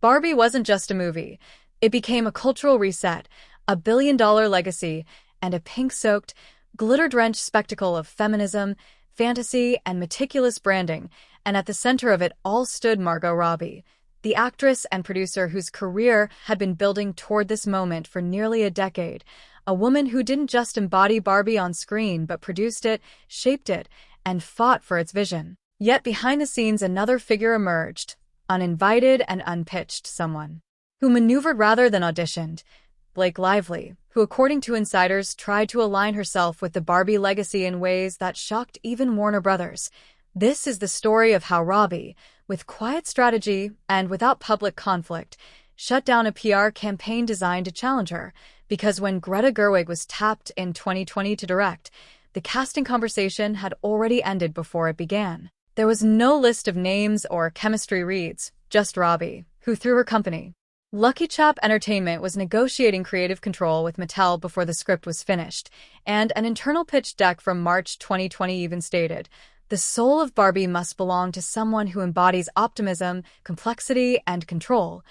Barbie wasn't just a movie. It became a cultural reset, a billion-dollar legacy, and a pink-soaked, glitter-drenched spectacle of feminism, fantasy, and meticulous branding, and at the center of it all stood Margot Robbie, the actress and producer whose career had been building toward this moment for nearly a decade, a woman who didn't just embody Barbie on screen but produced it, shaped it, and fought for its vision. Yet behind the scenes another figure emerged, uninvited and unpitched, someone who maneuvered rather than auditioned, Blake Lively, who according to insiders tried to align herself with the Barbie legacy in ways that shocked even Warner Brothers. This is the story of how Robbie, with quiet strategy and without public conflict, shut down a PR campaign designed to challenge her, because when Greta Gerwig was tapped in 2020 to direct, the casting conversation had already ended before it began. There was no list of names or chemistry reads, just Robbie, who threw her company. Lucky Chap Entertainment was negotiating creative control with Mattel before the script was finished, and an internal pitch deck from March 2020 even stated, "The soul of Barbie must belong to someone who embodies optimism, complexity, and control."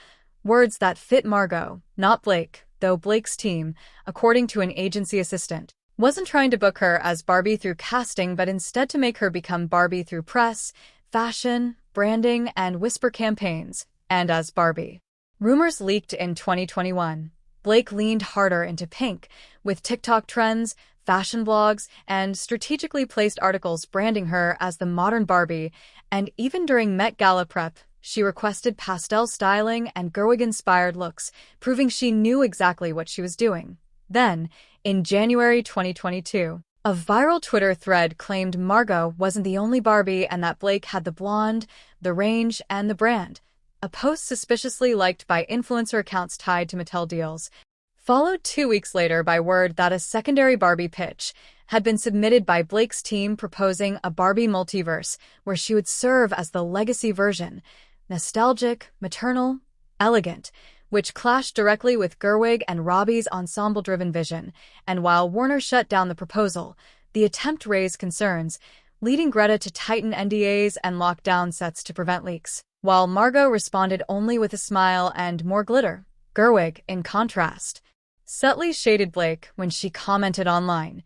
Words that fit Margot, not Blake, though Blake's team, according to an agency assistant, wasn't trying to book her as Barbie through casting but instead to make her become Barbie through press, fashion, branding, and whisper campaigns, and as Barbie. Rumors leaked in 2021. Blake leaned harder into pink, with TikTok trends, fashion blogs, and strategically placed articles branding her as the modern Barbie, and even during Met Gala prep, she requested pastel styling and Gerwig-inspired looks, proving she knew exactly what she was doing. Then, in January 2022, a viral Twitter thread claimed Margot wasn't the only Barbie and that Blake had the blonde, the range, and the brand. A post suspiciously liked by influencer accounts tied to Mattel deals, followed 2 weeks later by word that a secondary Barbie pitch had been submitted by Blake's team proposing a Barbie multiverse where she would serve as the legacy version, nostalgic, maternal, elegant, which clashed directly with Gerwig and Robbie's ensemble-driven vision. And while Warner shut down the proposal, the attempt raised concerns, leading Greta to tighten NDAs and lock down sets to prevent leaks, while Margot responded only with a smile and more glitter. Gerwig, in contrast, subtly shaded Blake when she commented online,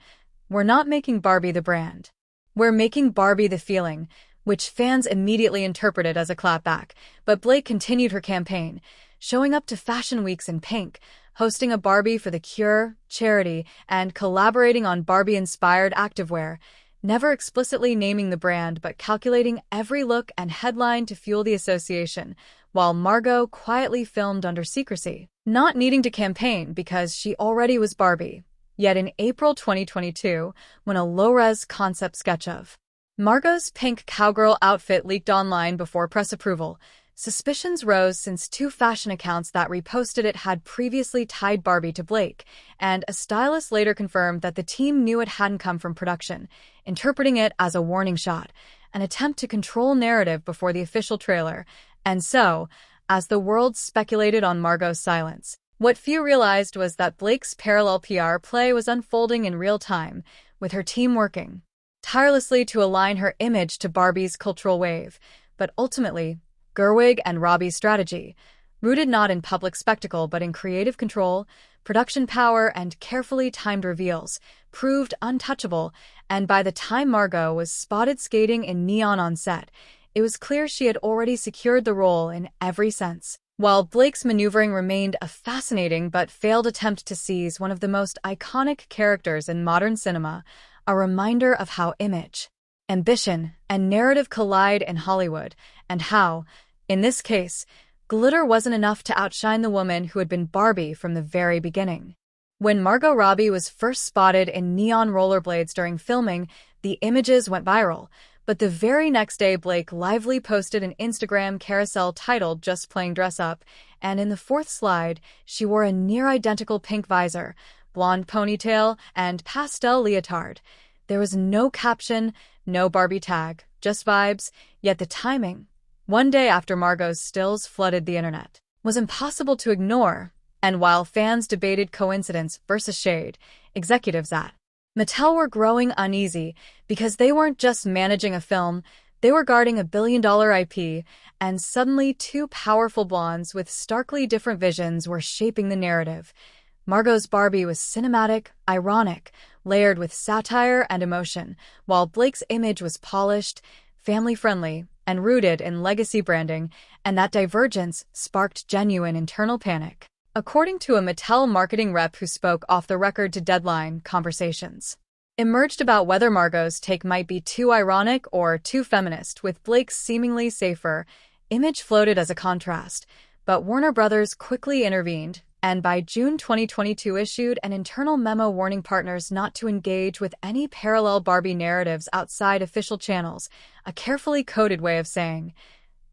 "We're not making Barbie the brand. We're making Barbie the feeling," which fans immediately interpreted as a clapback. But Blake continued her campaign, showing up to fashion weeks in pink, hosting a Barbie for the Cure charity, and collaborating on Barbie-inspired activewear, never explicitly naming the brand but calculating every look and headline to fuel the association, while Margot quietly filmed under secrecy, not needing to campaign because she already was Barbie. Yet in April 2022, when a low-res concept sketch of Margot's pink cowgirl outfit leaked online before press approval, suspicions rose since 2 fashion accounts that reposted it had previously tied Barbie to Blake, and a stylist later confirmed that the team knew it hadn't come from production, interpreting it as a warning shot, an attempt to control narrative before the official trailer. And so, as the world speculated on Margot's silence, what few realized was that Blake's parallel PR play was unfolding in real time, with her team working tirelessly to align her image to Barbie's cultural wave. But ultimately, Gerwig and Robbie's strategy, rooted not in public spectacle but in creative control, production power, and carefully timed reveals, proved untouchable, and by the time Margot was spotted skating in neon on set, it was clear she had already secured the role in every sense. While Blake's maneuvering remained a fascinating but failed attempt to seize one of the most iconic characters in modern cinema, a reminder of how image, ambition, and narrative collide in Hollywood, and how, in this case, glitter wasn't enough to outshine the woman who had been Barbie from the very beginning. When Margot Robbie was first spotted in neon rollerblades during filming, the images went viral, but the very next day Blake Lively posted an Instagram carousel titled "Just Playing Dress Up," and in the 4th slide, she wore a near-identical pink visor, blonde ponytail, and pastel leotard. There was no caption, no Barbie tag, just vibes, yet the timing, one day after Margot's stills flooded the internet, was impossible to ignore. And while fans debated coincidence versus shade, executives at Mattel were growing uneasy because they weren't just managing a film, They were guarding a billion-dollar IP, and suddenly two powerful blondes with starkly different visions were shaping the narrative. Margot's Barbie was cinematic, ironic, layered with satire and emotion, while Blake's image was polished, family-friendly, and rooted in legacy branding, and that divergence sparked genuine internal panic. According to a Mattel marketing rep who spoke off the record to Deadline, conversations emerged about whether Margot's take might be too ironic or too feminist, with Blake's seemingly safer image floated as a contrast. But Warner Brothers quickly intervened, and by June 2022 issued an internal memo warning partners not to engage with any parallel Barbie narratives outside official channels, a carefully coded way of saying,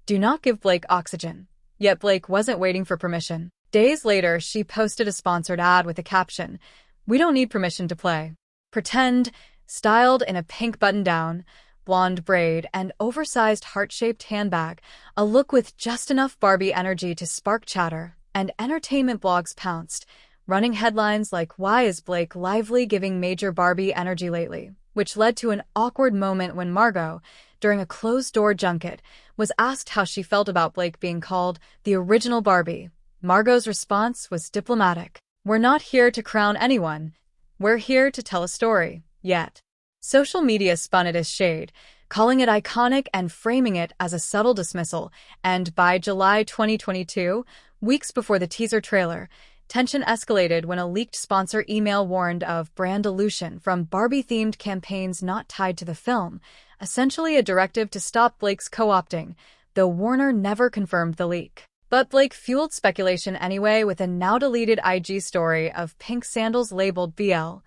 "Do not give Blake oxygen." Yet Blake wasn't waiting for permission. Days later, she posted a sponsored ad with a caption, "We don't need permission to play." Pretend, styled in a pink button-down, blonde braid, and oversized heart-shaped handbag, a look with just enough Barbie energy to spark chatter, and entertainment blogs pounced, running headlines like "Why is Blake Lively giving major Barbie energy lately?", which led to an awkward moment when Margot, during a closed-door junket, was asked how she felt about Blake being called the original Barbie. Margot's response was diplomatic. "We're not here to crown anyone. We're here to tell a story." Yet, social media spun it as shade, calling it iconic and framing it as a subtle dismissal, and by July 2022, weeks before the teaser trailer, tension escalated when a leaked sponsor email warned of brand dilution from Barbie-themed campaigns not tied to the film, essentially a directive to stop Blake's co-opting, though Warner never confirmed the leak. But Blake fueled speculation anyway with a now-deleted IG story of pink sandals labeled BL,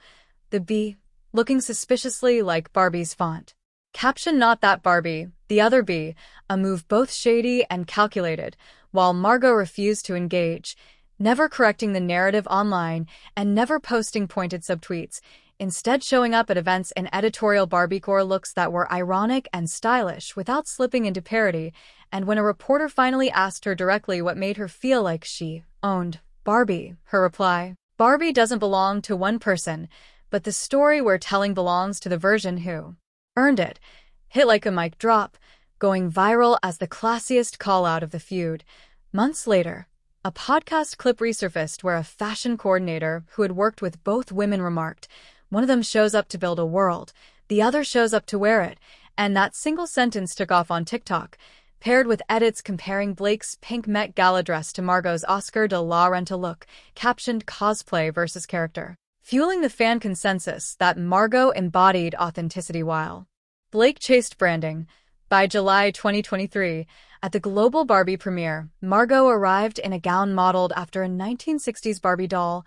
the B, looking suspiciously like Barbie's font. Caption, "Not that Barbie, the other B," a move both shady and calculated, while Margot refused to engage, never correcting the narrative online and never posting pointed subtweets, instead showing up at events in editorial Barbie-core looks that were ironic and stylish without slipping into parody, and when a reporter finally asked her directly what made her feel like she owned Barbie, her reply, "Barbie doesn't belong to one person, but the story we're telling belongs to the version who earned it," hit like a mic drop, going viral as the classiest call-out of the feud. Months later, a podcast clip resurfaced where a fashion coordinator who had worked with both women remarked, "One of them shows up to build a world, the other shows up to wear it," and that single sentence took off on TikTok, paired with edits comparing Blake's pink Met Gala dress to Margot's Oscar de la Renta look, captioned "Cosplay versus character," fueling the fan consensus that Margot embodied authenticity while Blake chased branding. By July 2023, at the global Barbie premiere, Margot arrived in a gown modeled after a 1960s Barbie doll,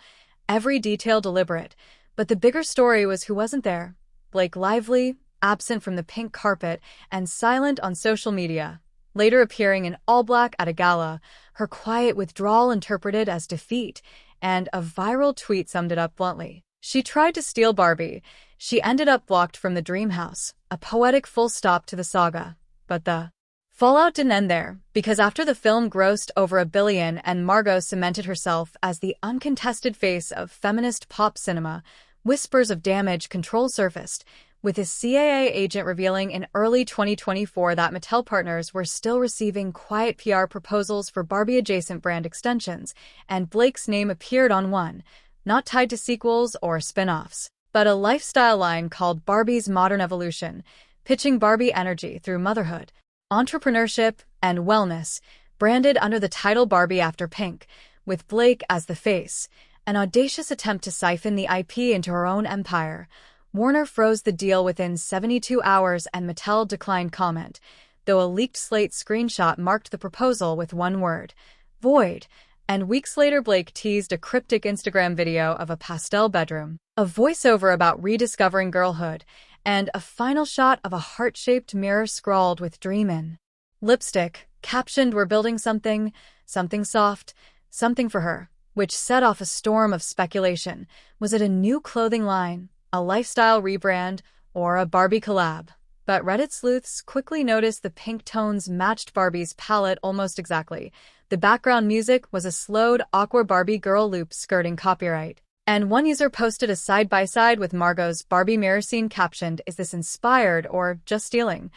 every detail deliberate, but the bigger story was who wasn't there. Blake Lively, absent from the pink carpet and silent on social media, later appearing in all black at a gala, her quiet withdrawal interpreted as defeat, and a viral tweet summed it up bluntly. "She tried to steal Barbie. She ended up blocked from the dream house," a poetic full stop to the saga. But the fallout didn't end there, because after the film grossed over $1 billion and Margot cemented herself as the uncontested face of feminist pop cinema, whispers of damage control surfaced, with a CIA agent revealing in early 2024 that Mattel partners were still receiving quiet PR proposals for Barbie-adjacent brand extensions, and Blake's name appeared on one, not tied to sequels or spin-offs, but a lifestyle line called Barbie's Modern Evolution, pitching Barbie energy through motherhood, entrepreneurship, and wellness, branded under the title Barbie After Pink, with Blake as the face, an audacious attempt to siphon the IP into her own empire. Warner froze the deal within 72 hours and Mattel declined comment, though a leaked Slate screenshot marked the proposal with one word, "void," and weeks later Blake teased a cryptic Instagram video of a pastel bedroom, a voiceover about rediscovering girlhood, and a final shot of a heart-shaped mirror scrawled with "dream in" lipstick, captioned "We're building something, something soft, something for her," which set off a storm of speculation. Was it a new clothing line, a lifestyle rebrand, or a Barbie collab? But Reddit sleuths quickly noticed the pink tones matched Barbie's palette almost exactly. The background music was a slowed, awkward Barbie girl loop skirting copyright. And one user posted a side-by-side with Margot's Barbie mirror scene captioned, "Is this inspired or just stealing?"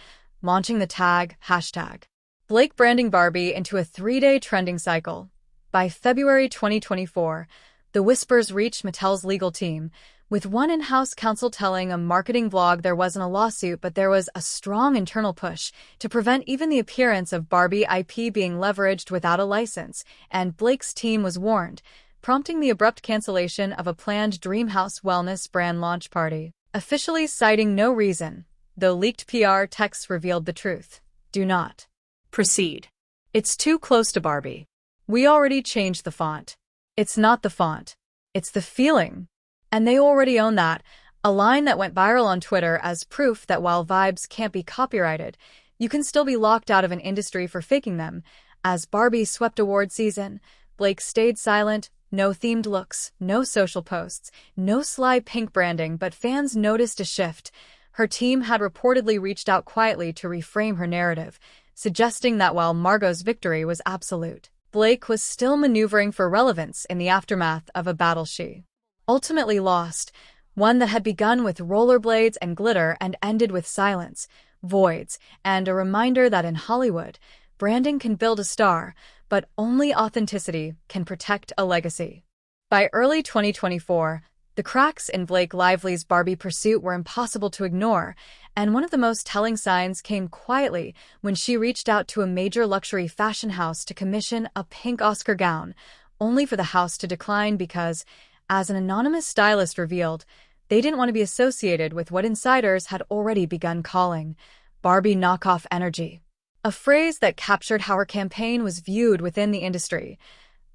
launching the tag hashtag Blake branding Barbie into a 3-day trending cycle. By February 2024, the whispers reached Mattel's legal team, with one in-house counsel telling a marketing blog there wasn't a lawsuit, but there was a strong internal push to prevent even the appearance of Barbie IP being leveraged without a license, and Blake's team was warned, prompting the abrupt cancellation of a planned Dreamhouse Wellness brand launch party. Officially citing no reason, though leaked PR texts revealed the truth. Do not proceed. It's too close to Barbie. We already changed the font. It's not the font. It's the feeling. And they already own that, a line that went viral on Twitter as proof that while vibes can't be copyrighted, you can still be locked out of an industry for faking them. As Barbie swept award season, Blake stayed silent, no themed looks, no social posts, no sly pink branding, but fans noticed a shift. Her team had reportedly reached out quietly to reframe her narrative, suggesting that while Margot's victory was absolute, Blake was still maneuvering for relevance in the aftermath of a battle she ultimately lost, one that had begun with rollerblades and glitter and ended with silence, voids, and a reminder that in Hollywood, branding can build a star, but only authenticity can protect a legacy. By early 2024, the cracks in Blake Lively's Barbie pursuit were impossible to ignore, and one of the most telling signs came quietly when she reached out to a major luxury fashion house to commission a pink Oscar gown, only for the house to decline because, as an anonymous stylist revealed, they didn't want to be associated with what insiders had already begun calling Barbie knockoff energy, a phrase that captured how her campaign was viewed within the industry.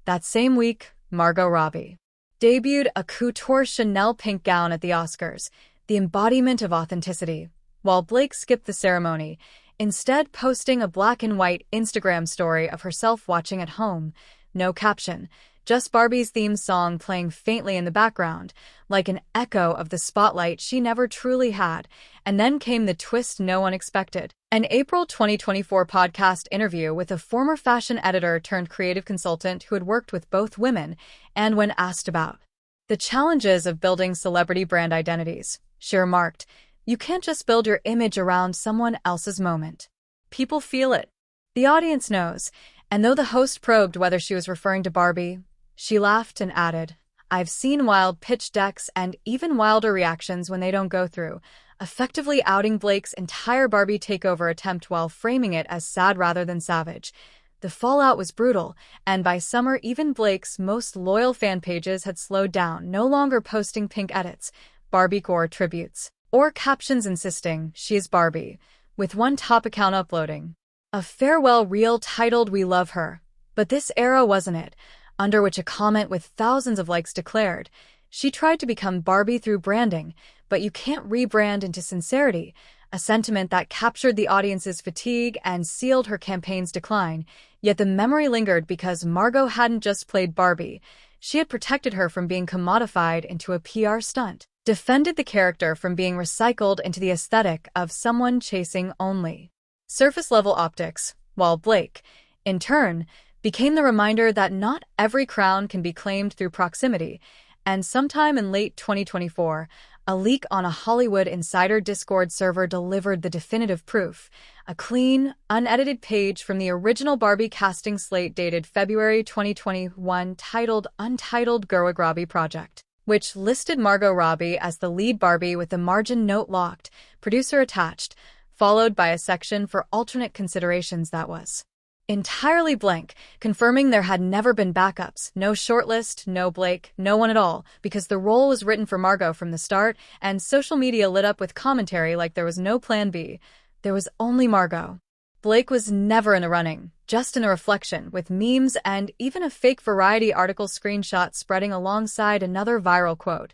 That same week, Margot Robbie debuted a couture Chanel pink gown at the Oscars, the embodiment of authenticity, while Blake skipped the ceremony, instead posting a black and white Instagram story of herself watching at home. No caption, just Barbie's theme song playing faintly in the background, like an echo of the spotlight she never truly had. And then came the twist no one expected. An April 2024 podcast interview with a former fashion editor turned creative consultant who had worked with both women, and when asked about the challenges of building celebrity brand identities, she remarked, "You can't just build your image around someone else's moment. People feel it. The audience knows." And though the host probed whether she was referring to Barbie, she laughed and added, "I've seen wild pitch decks and even wilder reactions when they don't go through," effectively outing Blake's entire Barbie takeover attempt while framing it as sad rather than savage. The fallout was brutal, and by summer even Blake's most loyal fan pages had slowed down, no longer posting pink edits, Barbie gore tributes, or captions insisting she is Barbie, with one top account uploading a farewell reel titled "We Love Her." But this era wasn't it, under which a comment with thousands of likes declared, "She tried to become Barbie through branding, but you can't rebrand into sincerity," a sentiment that captured the audience's fatigue and sealed her campaign's decline. Yet the memory lingered because Margot hadn't just played Barbie, she had protected her from being commodified into a PR stunt, defended the character from being recycled into the aesthetic of someone chasing only surface-level optics, while Blake, in turn, became the reminder that not every crown can be claimed through proximity. And sometime in late 2024, a leak on a Hollywood Insider Discord server delivered the definitive proof, a clean, unedited page from the original Barbie casting slate dated February 2021 titled Untitled Margot Robbie Project, which listed Margot Robbie as the lead Barbie with the margin note locked, producer attached, followed by a section for alternate considerations that was entirely blank, confirming there had never been backups, no shortlist, no Blake, no one at all, because the role was written for Margot from the start, and social media lit up with commentary like there was no plan B. There was only Margot. Blake was never in the running, just in a reflection, with memes and even a fake Variety article screenshot spreading alongside another viral quote.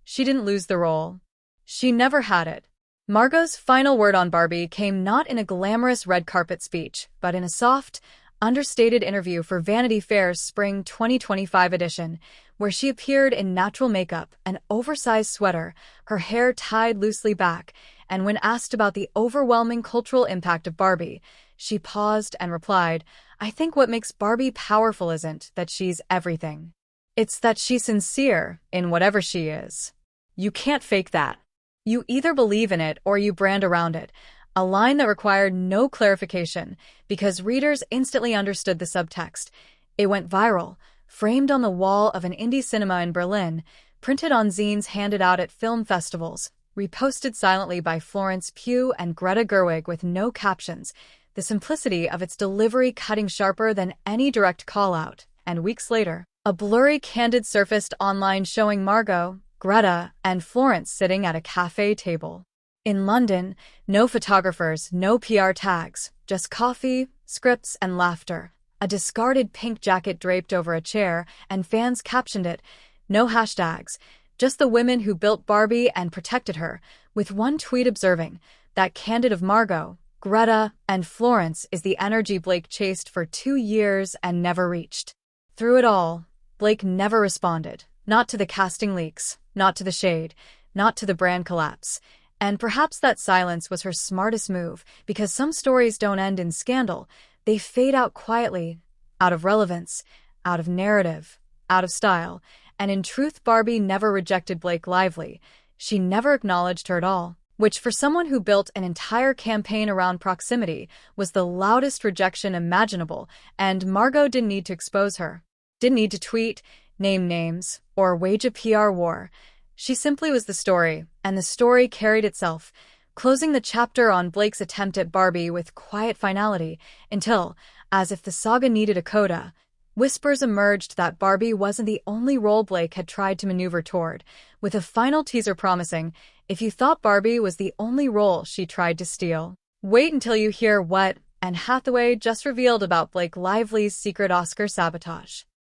She didn't lose the role. She never had it. Margot's final word on Barbie came not in a glamorous red carpet speech, but in a soft, understated interview for Vanity Fair's Spring 2025 edition, where she appeared in natural makeup, an oversized sweater, her hair tied loosely back, and when asked about the overwhelming cultural impact of Barbie, she paused and replied, "I think what makes Barbie powerful isn't that she's everything. It's that she's sincere in whatever she is. You can't fake that. You either believe in it or you brand around it." a line that required no clarification because readers instantly understood the subtext. It went viral, framed on the wall of an indie cinema in Berlin, printed on zines handed out at film festivals, reposted silently by Florence Pugh and Greta Gerwig with no captions, the simplicity of its delivery cutting sharper than any direct call-out. And weeks later, a blurry candid surfaced online showing Margot, Greta, and Florence sitting at a cafe table. In London, no photographers, no PR tags, just coffee, scripts, and laughter. A discarded pink jacket draped over a chair, and fans captioned it, no hashtags, just the women who built Barbie and protected her, with one tweet observing, that candid of Margot, Greta, and Florence is the energy Blake chased for 2 years and never reached. Through it all, Blake never responded, not to the casting leaks, not to the shade, not to the brand collapse. And perhaps that silence was her smartest move, because some stories don't end in scandal. They fade out quietly, out of relevance, out of narrative, out of style. And in truth, Barbie never rejected Blake Lively. She never acknowledged her at all, which for someone who built an entire campaign around proximity was the loudest rejection imaginable, and Margot didn't need to expose her. Didn't need to tweet, name names, or wage a PR war. She simply was the story, and the story carried itself, closing the chapter on Blake's attempt at Barbie with quiet finality until, as if the saga needed a coda, whispers emerged that Barbie wasn't the only role Blake had tried to maneuver toward, with a final teaser promising, if you thought Barbie was the only role she tried to steal, wait until you hear what Anne Hathaway just revealed about Blake Lively's secret Oscar sabotage.